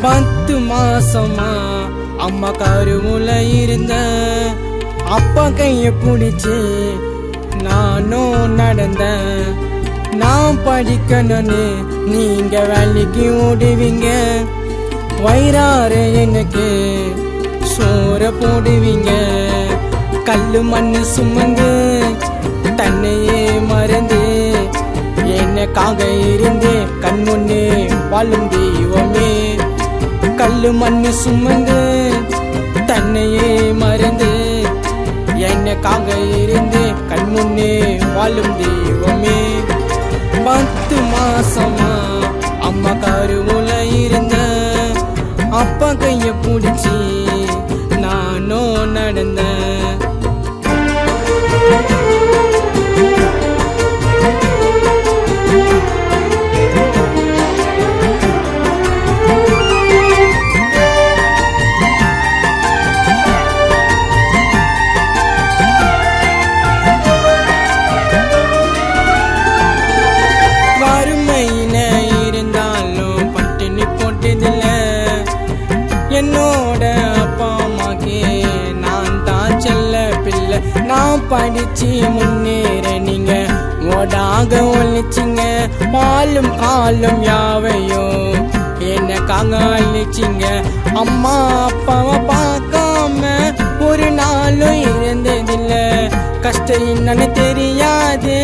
10 மாசமா அம்மா கருவுல இருந்த அப்பா கைய பிடிச்சி நானும் நடந்தேன். நான் படிக்கணும்னு நீங்க வேலைக்கு ஓடுவீங்க, வயிறாறு எனக்கு சோற போடுவீங்க. கல்லு மண்ணு சுமந்து தன்னையே மறந்து எனக்காக இருந்து கண்முன்னே வாழும் தெய்வமே. கல்லு மண்ணு சுமந்து தன்னையே மறந்து எனக்காக இருந்து கண்முன்னே வாழும் தெய்வமே. 10 மாசமா அம்மா கருவுல இருந்த அப்பா கைய பிடிச்சி நானும் நடந்தேன். என்னோட அப்பா அம்மாக்கே நான் தான் செல்ல பிள்ளை. நான் படிச்சு முன்னேற நீங்க ஓடாக ஒழிச்சிங்க. பாலும் காலும் யாவையும் எனக்காக அழிச்சிங்க. அம்மா அப்பாவை பார்க்காம ஒரு நாளும் இருந்ததில்லை. கஷ்டம் என்னன்னு தெரியாது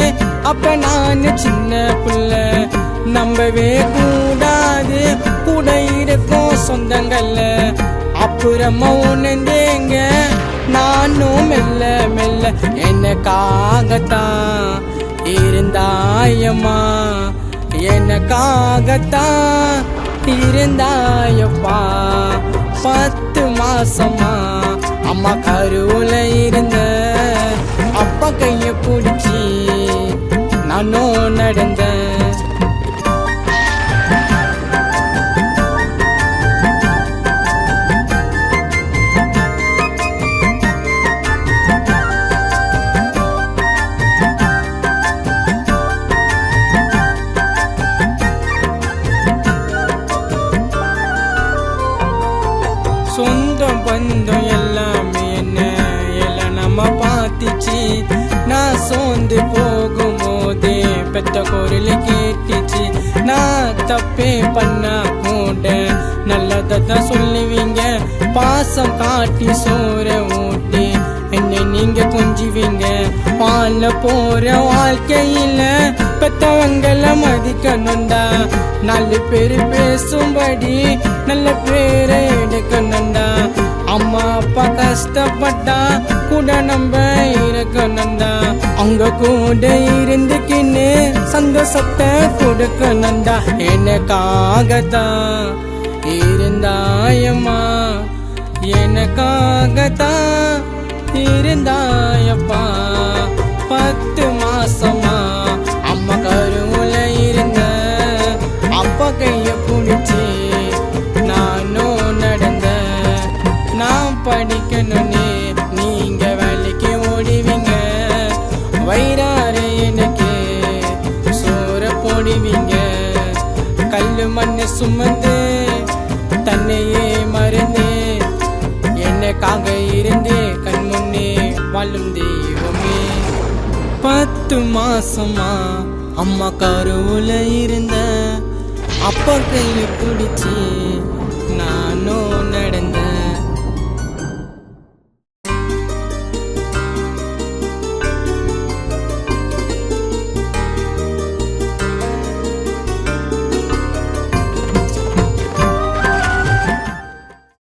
அப்ப நான் சின்ன பிள்ளை. நம்பவே கூடாது கூட இருக்கும் சொந்தங்கள்ல. அப்புறமா உணர்ந்தேங்க நானும் மெல்ல மெல்ல. எனக்காகத்தான் இருந்தாயம்மா, எனக்காகத்தான் இருந்தாயப்பா. 10 மாசமா அம்மா கருவுல இருந்த அப்பா கைய பிடிச்சி நானும் நடந்தேன். சொந்தம் பந்தம் எல்லாமே என்ன எல்லாம் நம்ம பார்த்துச்சு. நான் சோர்ந்து போகும்போதே பெத்த குரல் கேட்டுச்சு. நான் தப்பே பண்ணா கூட நல்லதான் சொல்லுவீங்க. பாசம் காட்டி சோற ஊட்டி என்னை நீங்க கொஞ்சுவீங்க. பால போற வாழ்க்கையில பெத்தவங்கள மதிக்கணுண்டா. 4 பேரு பேசும்படி நல்ல பேரை எடுக்கணுண்டா. அம்மா அப்பா கஷ்டப்பட்டா கூட நம்ம இருக்கணுண்டா. அவங்க கூட இருந்துக்கின்னு சந்தோஷத்தை கொடுக்கணுண்டா. எனக்காகத்தான் இருந்தாயம்மா, எனக்காகத்தான் இருந்தாயப்பா. 10 மாசமா அம்மா கருவுல இருந்த அப்பா கைய பிடிச்சி நானும் நடந்தேன். நான் படிக்கணும்னு நீங்க வேலைக்கு ஓடுவீங்க, வயிறாறு எனக்கு சோற போடுவீங்க. கல்லு மண்ணு சுமந்து தன்னையே மறந்து எனக்காக இருந்து கண்முன்னே வாழும் தெய்வமே. 10 மாசமா அம்மா கருவுல இருந்த அப்பா கையை பிடிச்சி நானும்